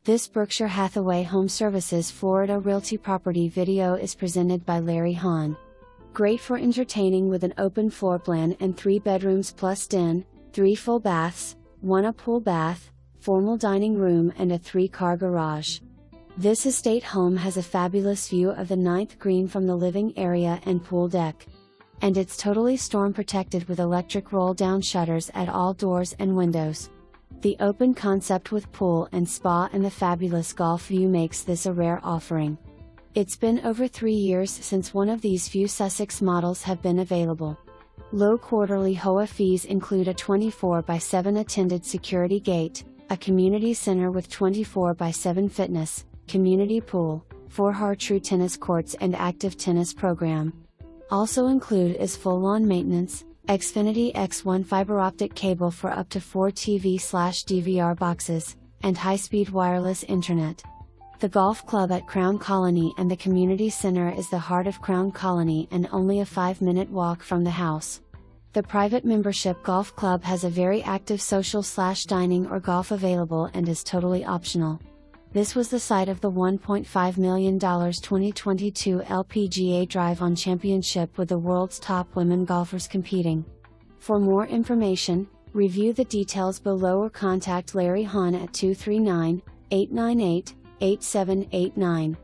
This Berkshire Hathaway HomeServices Florida Realty property video is presented by Larry Hahn. Great for entertaining with an open floor plan and 3 bedrooms plus den, 3 full baths, 1 pool bath, formal dining room and a 3-car garage. This estate home has a fabulous view of the 9th green from the living area and pool deck. And it's totally storm protected with electric roll down shutters at all doors and windows. The open concept with pool and spa and the fabulous golf view makes this a rare offering. It's been over 3 years since one of these few Sussex models have been available. Low quarterly HOA fees include a 24/7 attended security gate, a community center with 24/7 fitness, community pool, 4 true tennis courts and active tennis program. Also include is full lawn maintenance, Xfinity X1 fiber optic cable for up to 4 TV/DVR boxes, and high-speed wireless internet. The golf club at Crown Colony and the community center is the heart of Crown Colony and only a 5-minute walk from the house. The private membership golf club has a very active social/dining or golf available and is totally optional. This was the site of the $1.5 million 2022 LPGA Drive on Championship with the world's top women golfers competing. For more information, review the details below or contact Larry Hahn at 239-898-8789.